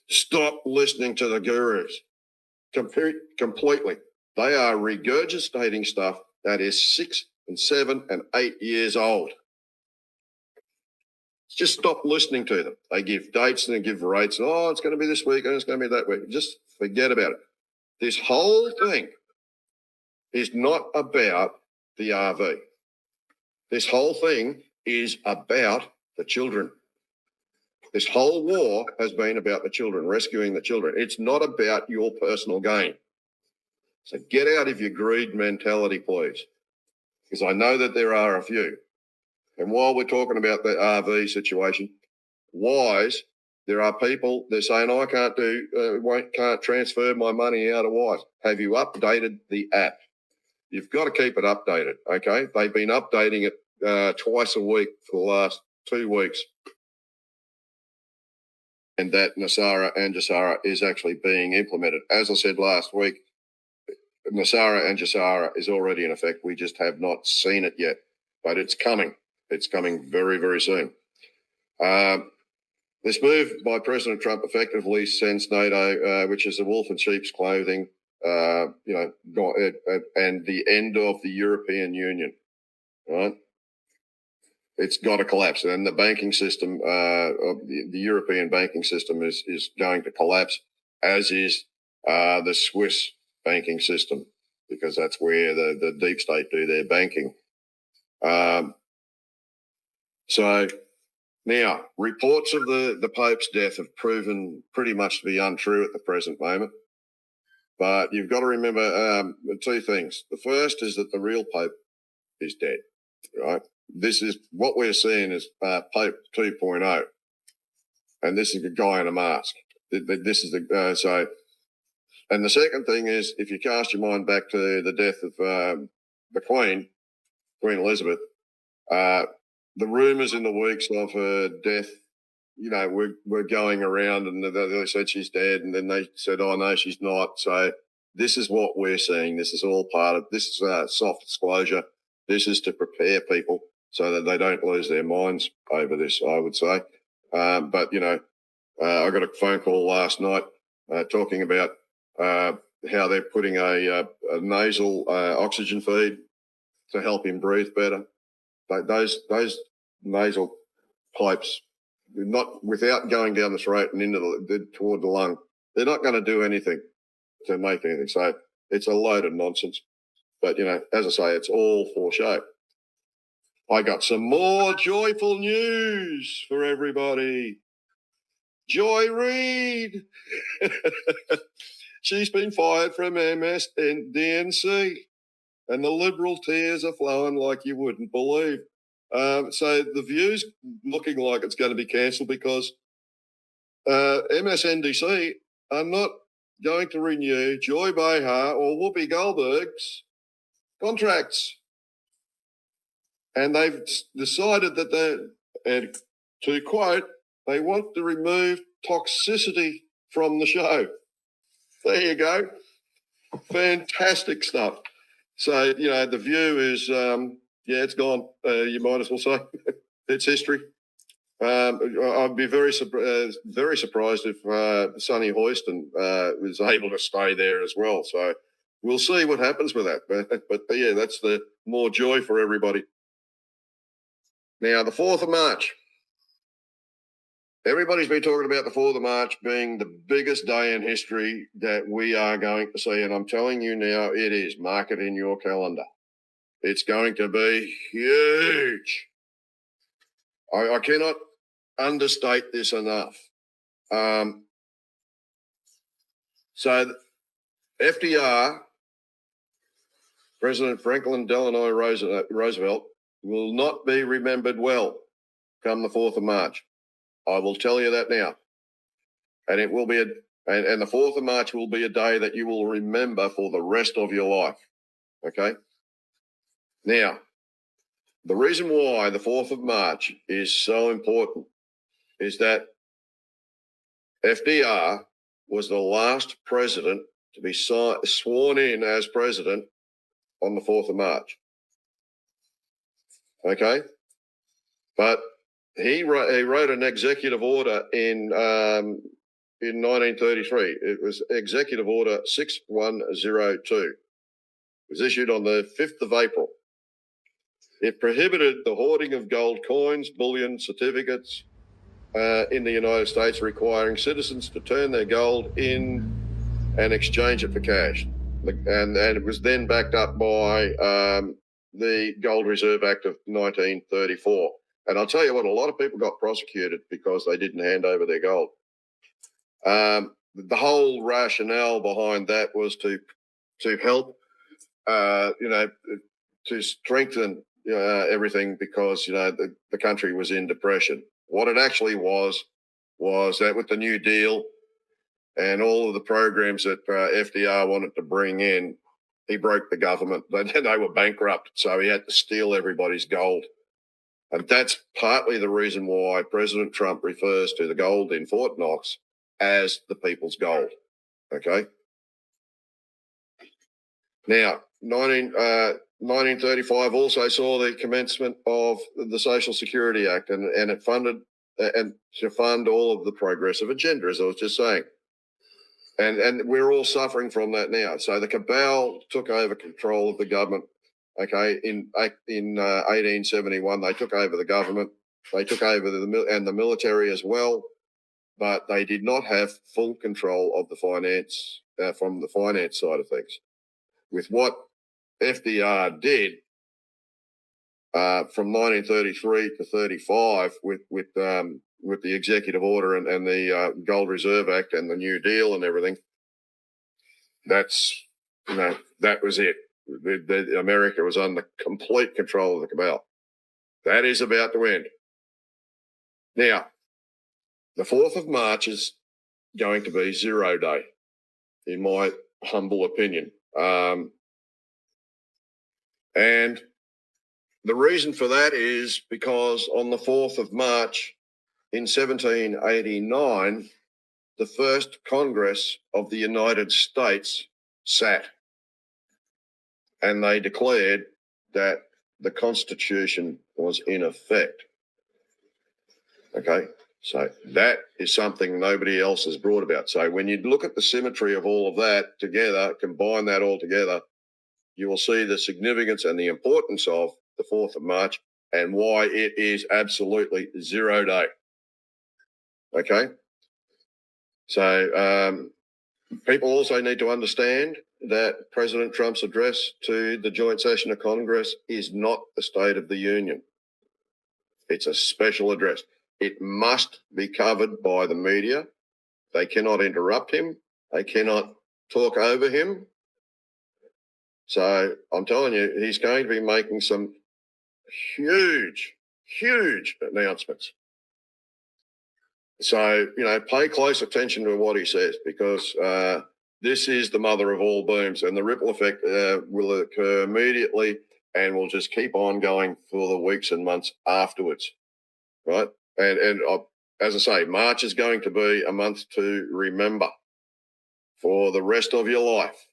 Stop listening to the gurus completely. They are regurgitating stuff that is 6 and 7 and 8 years old. Just stop listening to them. They give dates and they give rates. Oh, it's going to be this week and it's going to be that week. Just forget about it. This whole thing is not about the RV. This whole thing is about the children. This whole war has been about the children, rescuing the children. It's not about your personal gain. So get out of your greed mentality, please, because I know that there are a few. And while we're talking about the RV situation, Wise, there are people, they're saying, I can't transfer my money out of Wise. Have you updated the app? You've got to keep it updated, okay? They've been updating it twice a week for the last 2 weeks. And that Nesara and Gesara is actually being implemented. As I said last week, Nesara and Gesara is already in effect. We just have not seen it yet, but it's coming. It's coming very, very soon. This move by President Trump effectively sends NATO, which is the wolf in sheep's clothing, and the end of the European Union, right? It's got to collapse, and the banking system, of the European banking system, is going to collapse, as is the Swiss banking system, because that's where the deep state do their banking. So now, reports of the Pope's death have proven pretty much to be untrue at the present moment. But you've got to remember 2 things. The first is that the real Pope is dead, right? This is what we're seeing is Pope 2.0, and this is a guy in a mask. This is the And the second thing is, if you cast your mind back to the death of the Queen Elizabeth, the rumours in the weeks of her death, were going around, and they said she's dead, and then they said, oh no, she's not. So this is what we're seeing. This is all part of this is soft disclosure. This is to prepare people so that they don't lose their minds over this, I would say. But, I got a phone call last night talking about how they're putting a nasal oxygen feed to help him breathe better. Those nasal pipes, not without going down the throat and into toward the lung, they're not going to do anything to make anything. So it's a load of nonsense. But, as I say, it's all for show. I got some more joyful news for everybody. Joy Reid. She's been fired from MSNBC, and the Liberal tears are flowing like you wouldn't believe. So the View's looking like it's going to be cancelled because MSNBC are not going to renew Joy Behar or Whoopi Goldberg's contracts. And they've decided that and to quote, they want to remove toxicity from the show. There you go. Fantastic stuff. So, the View is, it's gone. You might as well say it's history. I'd be very surprised if Sonny Hoyston was able to stay there as well. So we'll see what happens with that. But yeah, that's the more joy for everybody. Now, the 4th of March. Everybody's been talking about the 4th of March being the biggest day in history that we are going to see. And I'm telling you now, it is. Mark it in your calendar. It's going to be huge. I cannot understate this enough. So FDR, President Franklin Delano Roosevelt, will not be remembered well come the 4th of March. I will tell you that now. And it will be and the 4th of March will be a day that you will remember for the rest of your life. Okay? Now, the reason why the 4th of March is so important is that FDR was the last president to be sworn in as president on the 4th of March. Okay? But he wrote an executive order in in 1933. It was Executive Order 6102. It was issued on the 5th of April. It prohibited the hoarding of gold coins, bullion, certificates in the United States, requiring citizens to turn their gold in and exchange it for cash. And it was then backed up by the Gold Reserve Act of 1934. And I'll tell you what, a lot of people got prosecuted because they didn't hand over their gold. The whole rationale behind that was to help, to strengthen everything, because the country was in depression. What it actually was that with the New Deal and all of the programs that FDR wanted to bring in, he broke the government. They were bankrupt, so he had to steal everybody's gold. And that's partly the reason why President Trump refers to the gold in Fort Knox as the people's gold. Okay? Now, 1935 also saw the commencement of the Social Security Act, and it funded and to fund all of the progressive agenda, as I was just saying. And we're all suffering from that now. So the cabal took over control of the government. Okay, in 1871, they took over the government. They took over the military as well, but they did not have full control of the finance from the finance side of things. With what FDR did from 1933 to 35, with the executive order and the Gold Reserve Act and the New Deal and everything, that was it. America was under complete control of the cabal. That is about to end. Now, the 4th of March is going to be 0 day, in my humble opinion. And the reason for that is because on the 4th of March in 1789, the first Congress of the United States sat, and they declared that the Constitution was in effect. Okay, so that is something nobody else has brought about. So when you look at the symmetry of all of that together, combine that all together, you will see the significance and the importance of the 4th of March and why it is absolutely 0 day. Okay? So people also need to understand that President Trump's address to the joint session of Congress is not the State of the Union. It's a special address. It must be covered by the media. They cannot interrupt him. They cannot talk over him. So I'm telling you, he's going to be making some huge, huge announcements. So, pay close attention to what he says, because this is the mother of all booms, and the ripple effect will occur immediately and will just keep on going for the weeks and months afterwards, right? And as I say, March is going to be a month to remember for the rest of your life.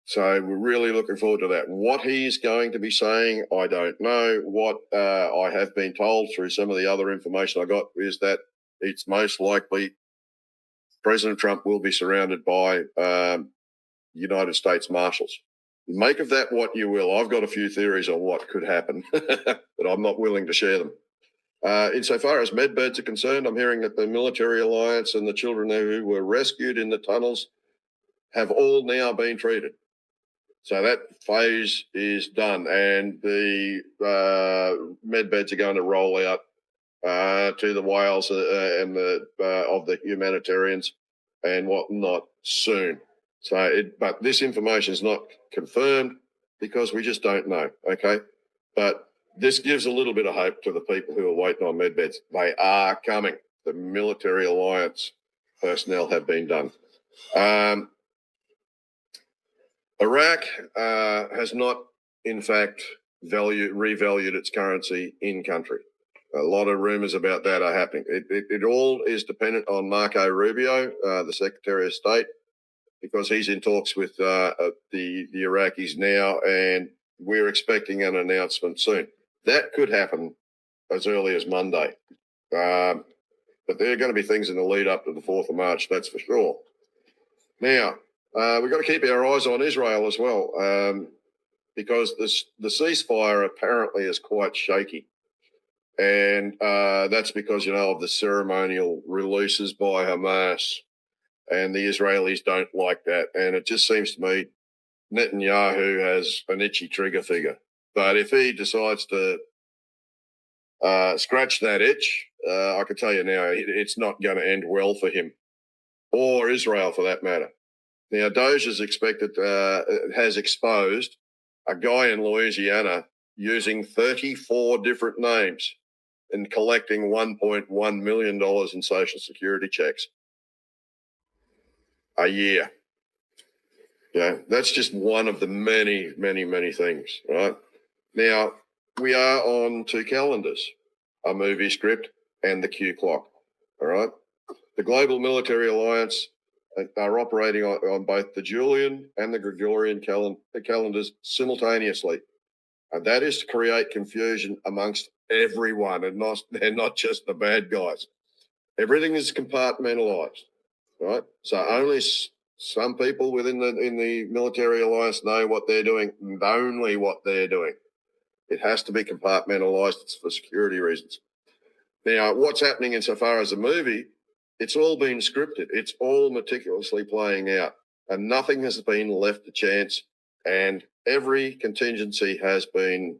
So we're really looking forward to that. What he's going to be saying, I don't know. What I have been told through some of the other information I got is that it's most likely President Trump will be surrounded by United States Marshals. Make of that what you will. I've got a few theories on what could happen, but I'm not willing to share them. Insofar as medbeds are concerned, I'm hearing that the military alliance and the children who were rescued in the tunnels have all now been treated. So that phase is done, and the medbeds are going to roll out to the whales and of the humanitarians and whatnot soon. So, but this information is not confirmed because we just don't know. Okay, but this gives a little bit of hope to the people who are waiting on medbeds. They are coming. The military alliance personnel have been done. Iraq has not, in fact, revalued its currency in country. A lot of rumours about that are happening. It all is dependent on Marco Rubio, the Secretary of State, because he's in talks with the Iraqis now, and we're expecting an announcement soon. That could happen as early as Monday. But there are going to be things in the lead up to the 4th of March, that's for sure. Now, we've got to keep our eyes on Israel as well, because the ceasefire apparently is quite shaky. And that's because, of the ceremonial releases by Hamas, and the Israelis don't like that. And it just seems to me Netanyahu has an itchy trigger finger. But if he decides to scratch that itch, I can tell you now, it's not going to end well for him or Israel for that matter. Now, Doge has exposed a guy in Louisiana using 34 different names and collecting $1.1 million in Social Security checks a year. Yeah, that's just one of the many, many, many things, right? Now, we are on 2 calendars, a movie script and the Q clock, all right? The Global Military Alliance are operating on both the Julian and the Gregorian calendars simultaneously. And that is to create confusion amongst everyone, and they're not just the bad guys. Everything is compartmentalized, right? So only some people within the military alliance know what they're doing, and only what they're doing. It has to be compartmentalized. It's for security reasons. Now, what's happening insofar as a movie, it's all been scripted. It's all meticulously playing out, and nothing has been left to chance, and every contingency has been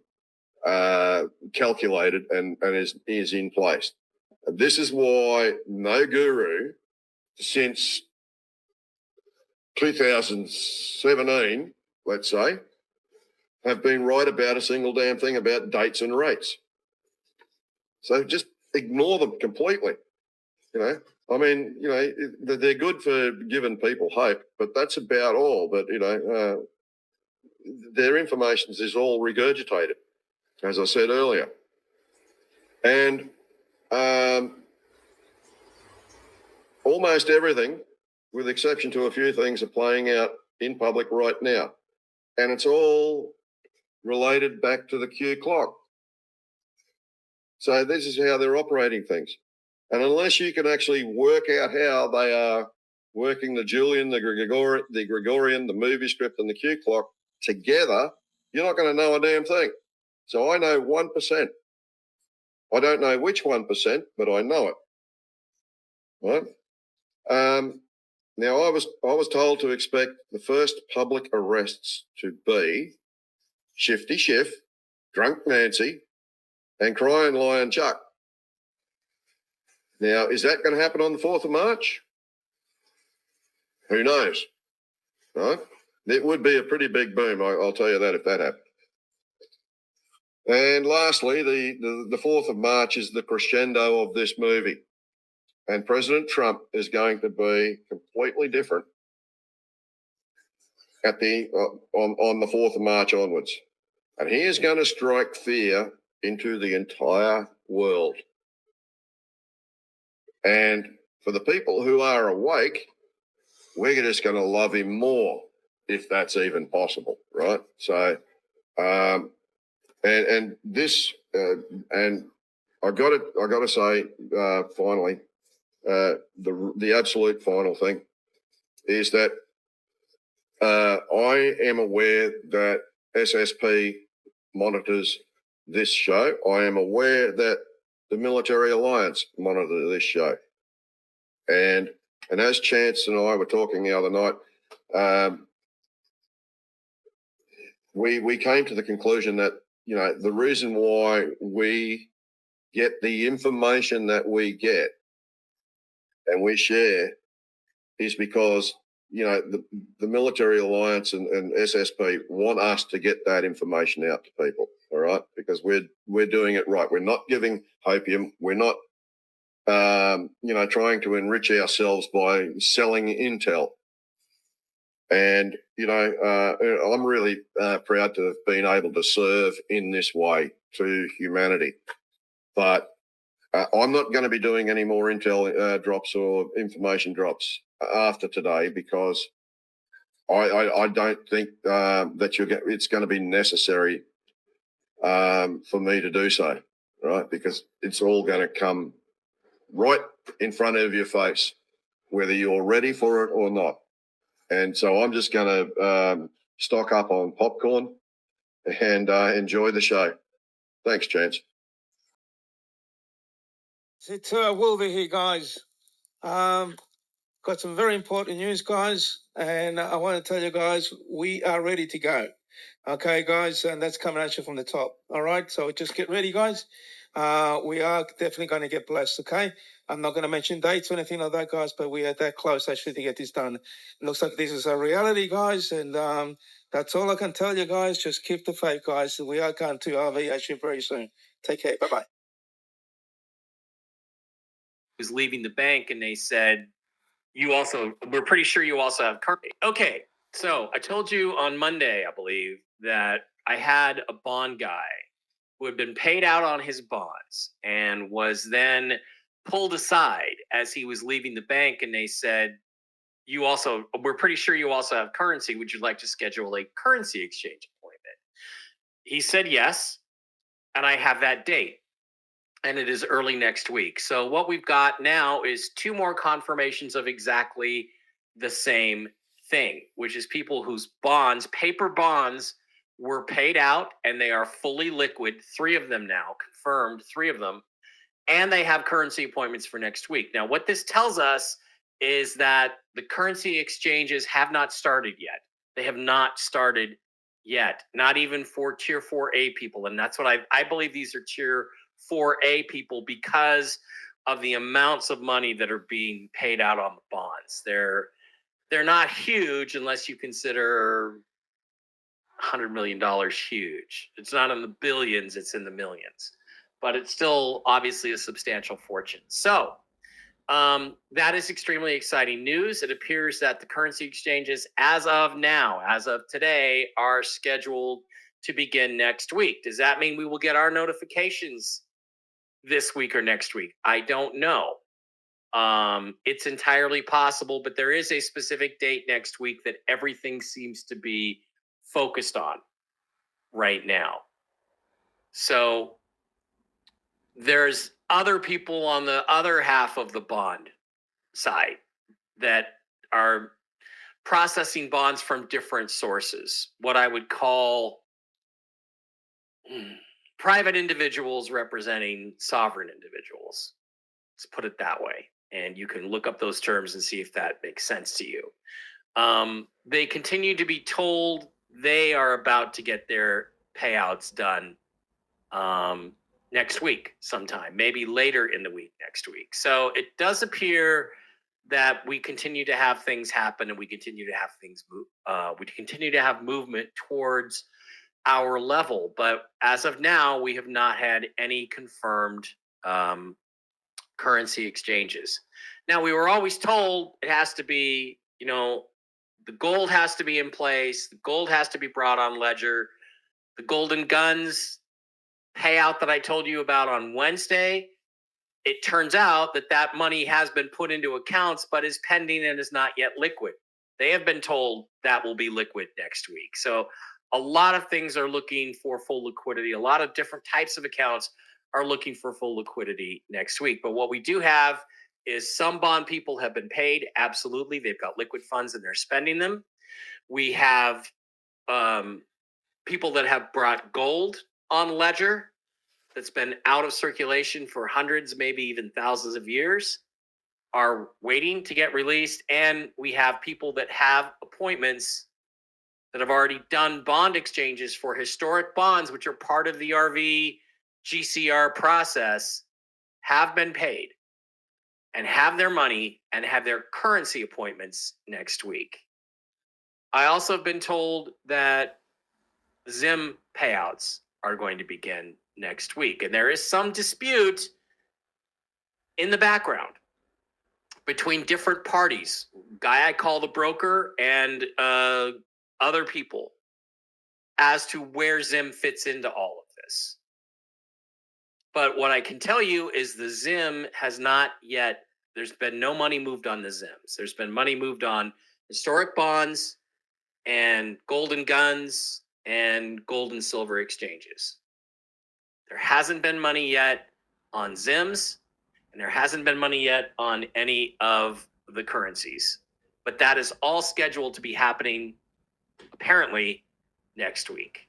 calculated and is in place. And this is why no guru since 2017, let's say, have been right about a single damn thing about dates and rates. So just ignore them completely. I mean, they're good for giving people hope, but that's about all. But, their information is all regurgitated, as I said earlier. And almost everything, with exception to a few things, are playing out in public right now. And it's all related back to the Q clock. So this is how they're operating things. And unless you can actually work out how they are working the Julian, the Gregorian, the movie script, and the Q clock together, you're not going to know a damn thing. So I know 1%. I don't know which 1%, but I know it. Right? Now, I was told to expect the first public arrests to be Shifty Schiff, Drunk Nancy, and Crying Lion Chuck. Now, is that going to happen on the 4th of March? Who knows? Right? It would be a pretty big boom, I'll tell you that, if that happened. And lastly, the 4th of March is the crescendo of this movie. And President Trump is going to be completely different at on the 4th of March onwards. And he is going to strike fear into the entire world. And for the people who are awake, we're just going to love him more, if that's even possible, right? So, and this, and I got to say, finally, the absolute final thing is that I am aware that SSP monitors this show. I am aware that the Military Alliance monitor this show. And as Chance and I were talking the other night, we came to the conclusion that, the reason why we get the information that we get and we share is because, the Military Alliance and SSP want us to get that information out to people, all right? Because we're doing it right. We're not giving hopium. We're not, trying to enrich ourselves by selling intel. And, I'm really proud to have been able to serve in this way to humanity. But I'm not going to be doing any more intel drops or information drops after today, because I don't think that it's going to be necessary for me to do so, right? Because it's all going to come right in front of your face, whether you're ready for it or not. And so I'm just going to stock up on popcorn and enjoy the show. Thanks, Chance. It's Wolverine here, guys. Got some very important news, guys, and I want to tell you guys, we are ready to go. Okay, guys, and that's coming at you from the top. All right, so just get ready, guys. We are definitely going to get blessed, okay? I'm not going to mention dates or anything like that, guys, but we are that close actually to get this done. It looks like this is a reality, guys, and that's all I can tell you, guys. Just keep the faith, guys. We are going to RV actually very soon. Take care. Bye-bye. Was leaving the bank, and they said, we're pretty sure you also have currency. Okay, so I told you on Monday, I believe, that I had a bond guy who had been paid out on his bonds and was then pulled aside as he was leaving the bank, and they said, we're pretty sure you also have currency. Would you like to schedule a currency exchange appointment? He said yes, and I have that date. And it is early next week. So what we've got now is 2 more confirmations of exactly the same thing, which is people whose bonds, paper bonds, were paid out and they are fully liquid. 3 of them now, confirmed, 3 of them. And they have currency appointments for next week. Now, what this tells us is that the currency exchanges have not started yet. They have not started yet, not even for Tier 4A people. And that's what I believe these are Tier 4A people because of the amounts of money that are being paid out on the bonds. They're not huge unless you consider $100 million huge. It's not in the billions, it's in the millions. But it's still obviously a substantial fortune. So that is extremely exciting news. It appears that the currency exchanges as of now, as of today, are scheduled to begin next week. Does that mean we will get our notifications this week or next week? I don't know. It's entirely possible, but there is a specific date next week that everything seems to be focused on right now. So there's other people on the other half of the bond side that are processing bonds from different sources, what I would call private individuals representing sovereign individuals. Let's put it that way. And you can look up those terms and see if that makes sense to you. They continue to be told they are about to get their payouts done next week sometime, maybe later in the week next week. So it does appear that we continue to have things happen and we continue to have things move. We continue to have movement towards our level. But as of now, we have not had any confirmed currency exchanges. Now, we were always told it has to be, the gold has to be in place. The gold has to be brought on ledger. The golden guns payout that I told you about on Wednesday, it turns out that money has been put into accounts, but is pending and is not yet liquid. They have been told that will be liquid next week. So a lot of things are looking for full liquidity. A lot of different types of accounts are looking for full liquidity next week. But what we do have is some bond people have been paid. Absolutely. They've got liquid funds and they're spending them. We have people that have brought gold on ledger that's been out of circulation for hundreds, maybe even thousands of years, are waiting to get released. And we have people that have appointments that have already done bond exchanges for historic bonds, which are part of the RV GCR process, have been paid and have their money and have their currency appointments next week. I also have been told that ZIM payouts are going to begin next week. And there is some dispute in the background between different parties, guy I call the broker and other people, as to where ZIM fits into all of this. But what I can tell you is the ZIM has not yet, there's been no money moved on the ZIMs. There's been money moved on historic bonds and golden guns and gold and silver exchanges. There hasn't been money yet on ZIMs, And there hasn't been money yet on any of the currencies. But that is all scheduled to be happening apparently next week.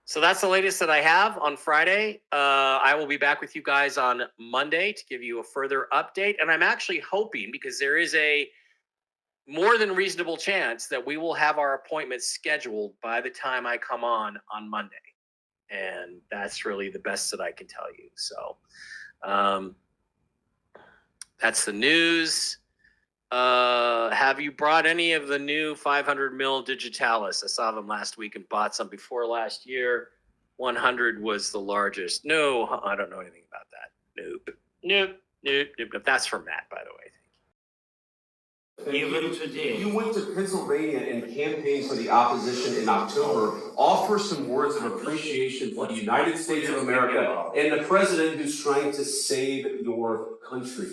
So that's the latest that I have on Friday. I will be back with you guys on Monday to give you a further update. And I'm actually hoping, because there is a more than reasonable chance that we will have our appointments scheduled by the time I come on Monday. And that's really the best that I can tell you. So that's the news. Have you brought any of the new 500 mil digitalis? I saw them last week and bought some before last year. 100 was the largest. No, I don't know anything about that. Nope. That's from Matt, by the way. Even today. You went to Pennsylvania and campaigned for the opposition in October. Offer some words of appreciation for the United States of America and the president who's trying to save your country.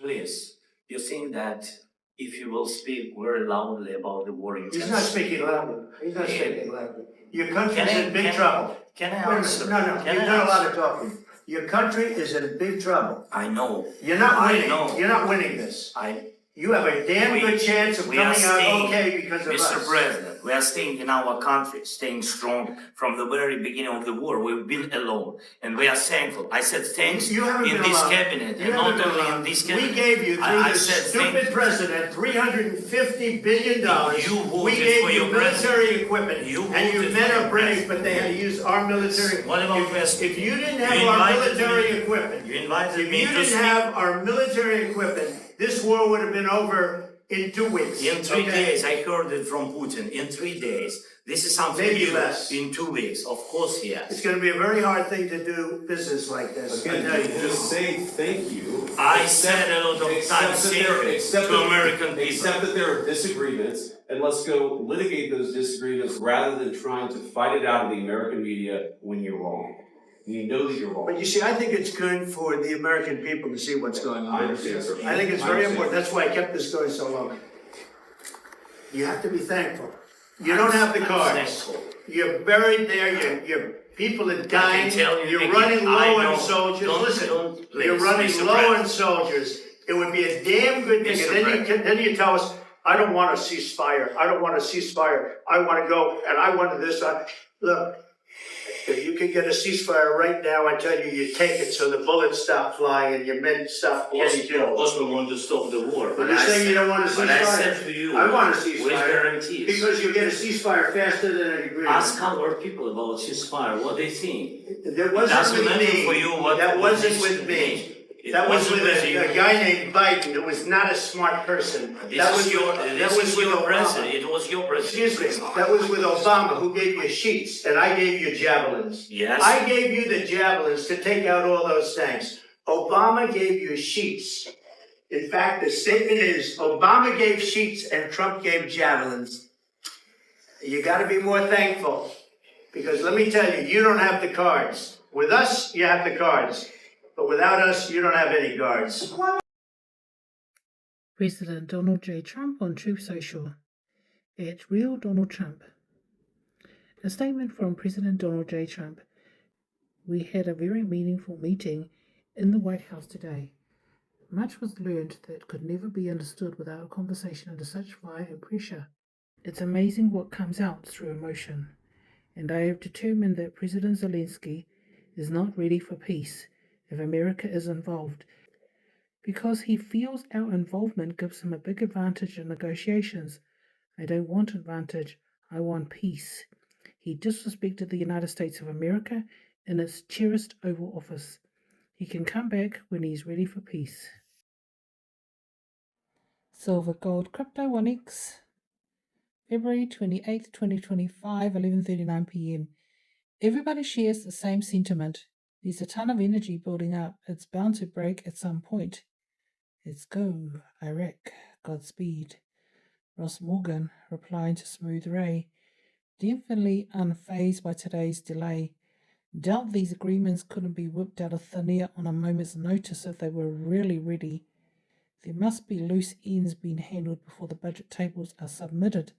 Please, you think that if you will speak very loudly about the war in He's not speaking loudly. He's not speaking loudly. Your country is in big trouble. Can I answer? No, you're not allowed to talk. Your country is in big trouble. I know. You're not winning. I know. You're not winning this. You have a damn good chance of coming out okay because of us. Mr. President, we are staying in our country, staying strong from the very beginning of the war. We've been alone, and we are thankful. I said thanks in this cabinet, and not only in this cabinet. We gave you, through the stupid president, $350 billion. You voted we gave for you your military equipment, and you men are brave, but they had to use our military. What about if you didn't have our military equipment, our military equipment, this war would have been over in 2 weeks. In 3 days, I heard it from Putin. In 3 days. This is something maybe new. Less. In 2 weeks, of course, yes. It's going to be a very hard thing to do business like this. Again, just say thank you. I said a lot of times to American people. Accept that there are disagreements, and let's go litigate those disagreements rather than trying to fight it out in the American media when you're wrong. You know that you're wrong. But you see, I think it's good for the American people to see what's going on. I understand, sir. I think it's very important. That's why I kept this going so long. You have to be thankful. You don't have the cards. You're buried there. Your people are dying. You're running low on soldiers. Listen, you're running low on soldiers. It would be a damn good thing. And then you tell us, I don't want a ceasefire. I don't want a ceasefire. I want to go and I want this. Look. If you could get a ceasefire right now, I tell you, you take it so the bullets stop flying and your men stop getting killed. Of course, we want to stop the war. But you're saying you don't want a ceasefire? But I said to you, I want a ceasefire. with guarantees. Because you get a ceasefire faster than an agreement. Ask our people about ceasefire, what they think. That wasn't with me. For you what that wasn't with me. That was with a guy named Biden who was not a smart person. That was your president. It was your president. Excuse me. That was with Obama, who gave you sheets, and I gave you javelins. Yes. I gave you the javelins to take out all those tanks. Obama gave you sheets. In fact, the statement is Obama gave sheets and Trump gave javelins. You got to be more thankful, because let me tell you, you don't have the cards. With us, you have the cards. But without us, you don't have any guards. President Donald J. Trump on Truth Social. At Real Donald Trump. A statement from President Donald J. Trump. We had a very meaningful meeting in the White House today. Much was learned that could never be understood without a conversation under such fire and pressure. It's amazing what comes out through emotion. And I have determined that President Zelensky is not ready for peace if America is involved, because he feels our involvement gives him a big advantage in negotiations. I don't want advantage, I want peace. He disrespected the United States of America in its cherished Oval Office. He can come back when he's ready for peace. Silver Gold Crypto 1x, February 28th, 2025, 11:39 p.m. Everybody shares the same sentiment. There's a ton of energy building up. It's bound to break at some point. Let's go, Iraq. Godspeed. Ross Morgan, replying to Smooth Ray. Definitely unfazed by today's delay. Doubt these agreements couldn't be whipped out of thin air on a moment's notice if they were really ready. There must be loose ends being handled before the budget tables are submitted.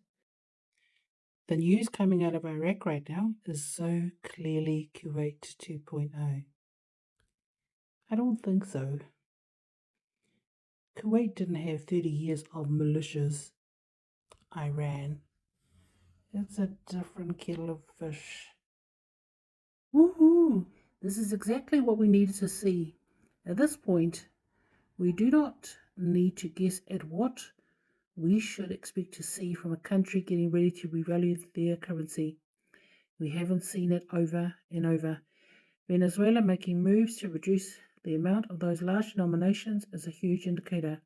The news coming out of Iraq right now is so clearly Kuwait 2.0. I don't think so. Kuwait didn't have 30 years of militias. Iran. It's a different kettle of fish. Woohoo! This is exactly what we needed to see. At this point, we do not need to guess at what we should expect to see from a country getting ready to revalue their currency. We haven't seen it over and over. Venezuela making moves to reduce the amount of those large denominations is a huge indicator.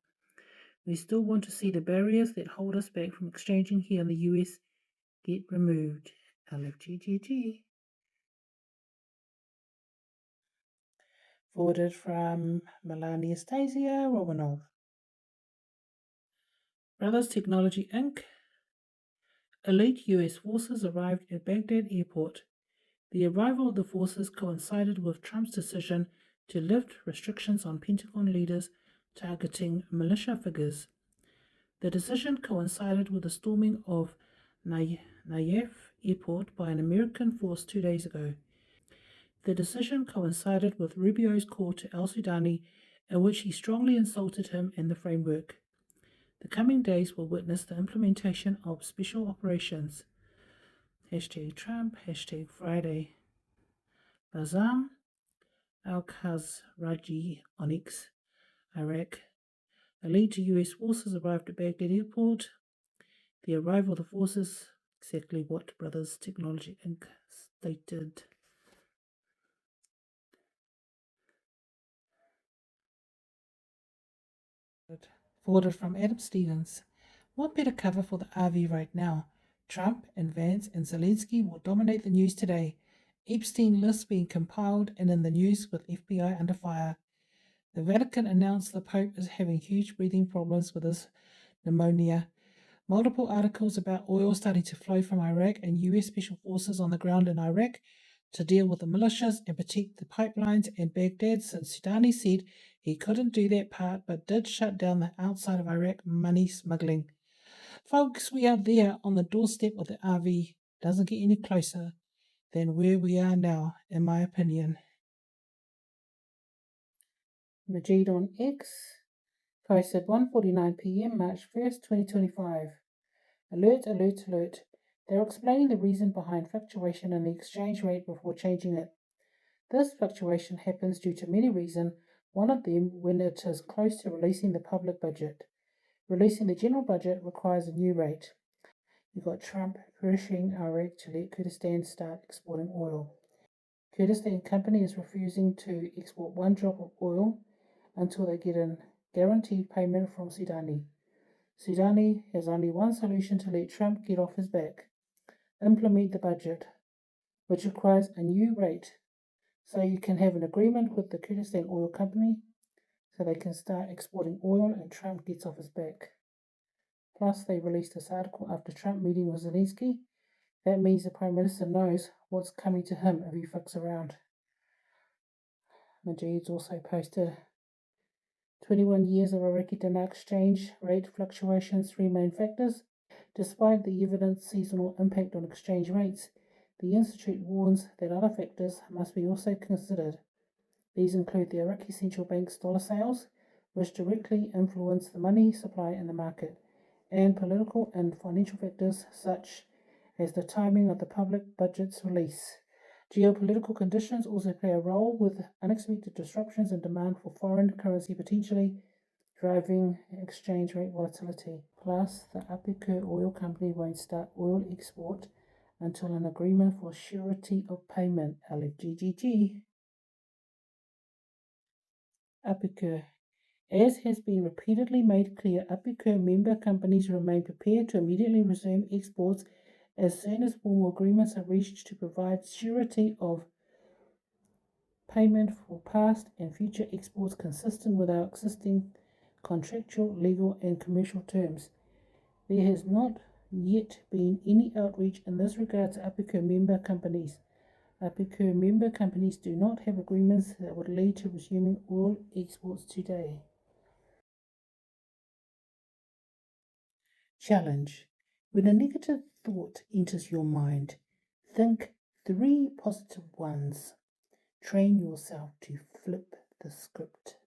We still want to see the barriers that hold us back from exchanging here in the US get removed. LFG. Forwarded from Melania Stasia Romanov. Brothers Technology Inc. Elite US forces arrived at Baghdad airport. The arrival of the forces coincided with Trump's decision to lift restrictions on Pentagon leaders targeting militia figures. The decision coincided with the storming of Nayef airport by an American force 2 days ago. The decision coincided with Rubio's call to al-Sudani, in which he strongly insulted him and the framework. The coming days will witness the implementation of special operations. #Trump, #Friday. Bazam al-Khazraji on X, Iraq. Elite US forces arrived at Baghdad airport. The arrival of the forces, exactly what Brothers Technology Inc. stated. Forwarded from Adam Stevens. What better cover for the RV right now? Trump and Vance and Zelensky will dominate the news today. Epstein list being compiled and in the news with FBI under fire. The Vatican announced the Pope is having huge breathing problems with his pneumonia. Multiple articles about oil starting to flow from Iraq and US special forces on the ground in Iraq to deal with the militias and protect the pipelines and Baghdad, since Sudani said he couldn't do that part but did shut down the outside of Iraq money smuggling. Folks, we are there on the doorstep of the RV. Doesn't get any closer than where we are now, in my opinion. Majid on X posted 1:49 p.m. March 1st, 2025. Alert. They're explaining the reason behind fluctuation in the exchange rate before changing it. This fluctuation happens due to many reasons, one of them when it is close to releasing the public budget. Releasing the general budget requires a new rate. You've got Trump pressuring Iraq to let Kurdistan start exporting oil. Kurdistan Company is refusing to export one drop of oil until they get a guaranteed payment from Sudani. Sudani has only one solution to let Trump get off his back: implement the budget, which requires a new rate, so you can have an agreement with the Kurdistan Oil Company so they can start exporting oil and Trump gets off his back. Plus, they released this article after Trump meeting with Zelensky. That means the Prime Minister knows what's coming to him if he fucks around. Majid's also posted 21 years of Iraqi dinar exchange rate fluctuations, 3 main factors. Despite the evident seasonal impact on exchange rates, the Institute warns that other factors must be also considered. These include the Iraqi Central Bank's dollar sales, which directly influence the money supply in the market, and political and financial factors such as the timing of the public budget's release. Geopolitical conditions also play a role, with unexpected disruptions in demand for foreign currency potentially driving exchange rate volatility. Plus, the Apicur Oil Company won't start oil export until an agreement for surety of payment, LFGGG. Apicur. As has been repeatedly made clear, Apicur member companies remain prepared to immediately resume exports as soon as formal agreements are reached to provide surety of payment for past and future exports consistent with our existing contractual, legal, and commercial terms. There has not yet been any outreach in this regard to Apicur member companies. Apicur member companies do not have agreements that would lead to resuming oil exports today. Challenge. When a negative thought enters your mind, think 3 positive ones. Train yourself to flip the script.